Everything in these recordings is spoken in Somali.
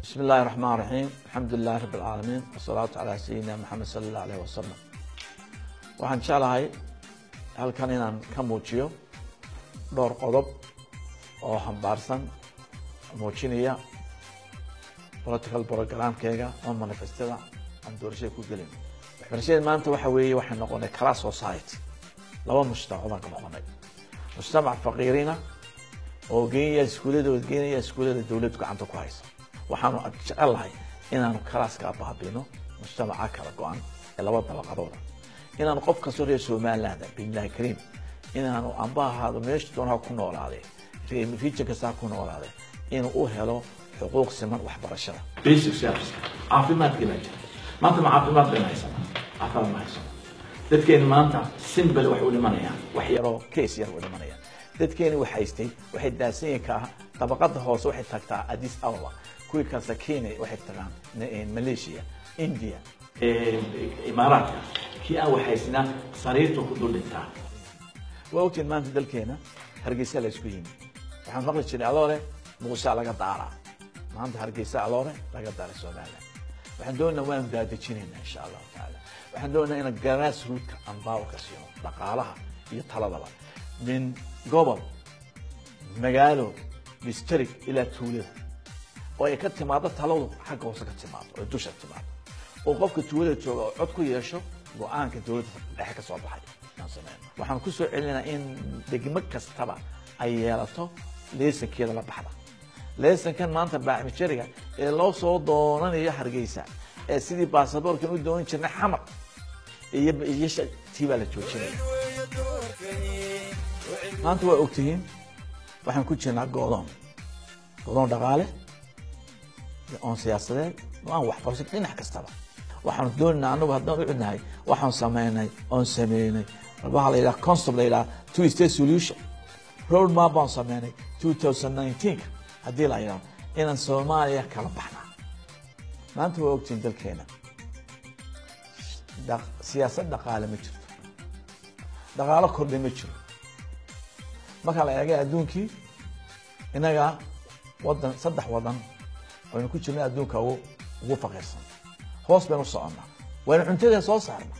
بسم الله الرحمن الرحيم. الحمد لله رب العالمين والصلاة على سيدنا محمد صلى الله عليه وسلم. waxaan jeclahay halkan inaan ka muujiyo dhowr qodob oo xambaarsan muujinaya political programkeega oo manifestada aan doorashada ku gelin. waxbarashada maanta waxa weeye waxay noqonay class society laba mujtamac ka noqonay mujtamac faqiirina oo geeya iskuulada dawladdu gacanta ku haysa. waxaanu jecelahay inaanu kalaaska baabino mujtamaca kala go'an ee laba dabaqadood inaanu qof kasta reer Soomaaliland billahi kariim inaanu ambaahado meesha doonaa ku noolaaday fiican kasta ku noolaaday inuu u helo xuquuq siman waxbarashada basic service caafimaadka la jira maanta caafimaad baan haysanaa dadkeen maanta simple wax u dhimanayaan wax yaroo case yar u dhimanayaan dadkeen waxay daasan ka dabaqada hoose waxay tagtaa Addis Ababa kuwi ka Kenya waxay tagaan Malaysia India Imaaraat kii aan waxaysna sariirta ku dul dhintaa waqti maanta dalkeena Hargeysa la isku yimid waxaan maqli jiray aloore Muuse laga daara maanta Hargeysa aloore laga daara Soomaaliland waxaan doonaynaa waan daadajinayna insha Allah taala waxaan doonaynaa in grassroots aan baaw ka siino dhaqaalaha iyo taladaba min gobol magaalo district ila tuulada oo ay ka timaado taladu xagga hoose ka timaado oo dusha timaado oo qofka tuulada jooga oo cod ku yeesho go'aanka dawladda dhexe ka soo baxay waxaan ku soo celinaa in degmo kastaba ay yeelato leesankeeda la baxda leesankan maanta baacmijariga ee loo soo doonanayo Hargeysa ee sidii baasaboorkan u doonan jirnay xamar iyo tiiba la joojinay maanta waa ogtihiin waxaan ku jirnaa go'doon dhaqaale oo siyaasadeed oo wax barasho dhinac kastaba waxaan doonaynaa anagu haddaan u cidnahay waxaan sameynay waxa la yiraahdo concept la yiraahdo two state solution road map aan sameynay 2019 haddii la yiraahdo inaan Soomaaliya kala baxnaa maanta waa ogtiin dalkeena siyaasad dhaqaale ma jirto dhaqaale kordhay ma jiro marka la eego adduunkii inaga saddex wadan oo ku jirnaa adduunka ugu faqirsan hoos baan u soconaa waan cuntada soo saarnaa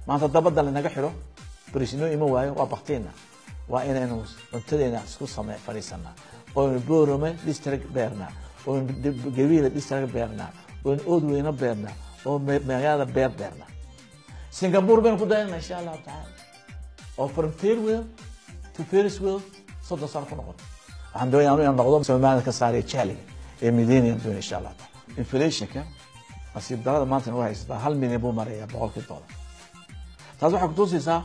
maanta dabada la naga xiro barisino ima waayo waa baqteena waa inaynu cuntadeena isku sameey fariisana oo boorome district beerna oo gawiila district beerna oo oodweyna beerna oo magaalada beerna Singapore baan ku daynaa insha Allah taala oo from third world to first world soo sar ku noqon waxaan doonayaa inaan noqdo Soomaaliya ka saarey challenge ee Medina doon insha Allah inflation-ka asiib darada maanta waa haystaa 1 milyan buu maraya $100 taas waxa ku tusaysaa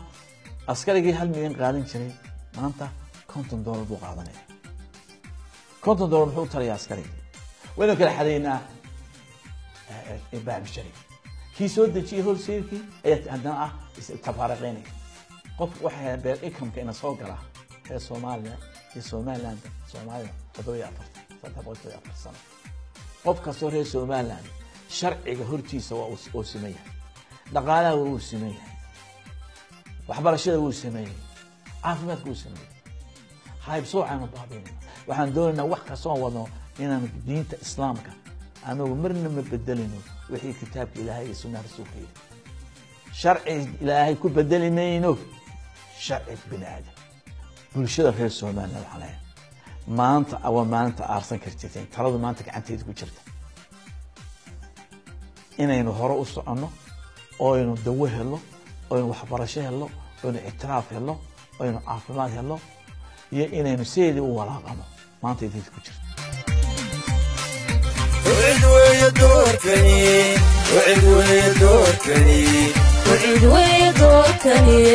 askarigii 1 milyan qaadan jiray maanta $50 buu qaadanaya $50 wuxuu tarayaa askarigii wayna kala xadeynaa baab shari kii soo dejiyay holseelkii ayaa haddana tafaariqeynaya qof waxa beer income-ka ina soo gala ee Soomaaliya iyo Somaliland Soomaaliya 4 sano qof kastoo reer Somaliland sharciga hortiisa waa uu sameeyaa dhaqaalaha uu sameeyaa waxbarashada uu sameeyaa caafimaadka uu sameeyaa hayb soo aan baabin waxaan doonaynaa wax ka soo wado inaan diinta islaamka anagu marna ma bedelino wixii kitaabka Ilaahay iyo sunnada rasuulka sharci Ilaahay ku bedelinayno sharci binaadam bulshada reer Soomaaliland waxaa maanta aarsan kartiin taladu maanta gacanteeda ku jirta inaynu hore u socono oo aynu dawo helo oo aynu waxbarasho helo oo aynu ictiraaf helo oo aynu caafimaad helo iyo inaynu seedii u walaaqano maanta idin ku jirta وعد ويدوركني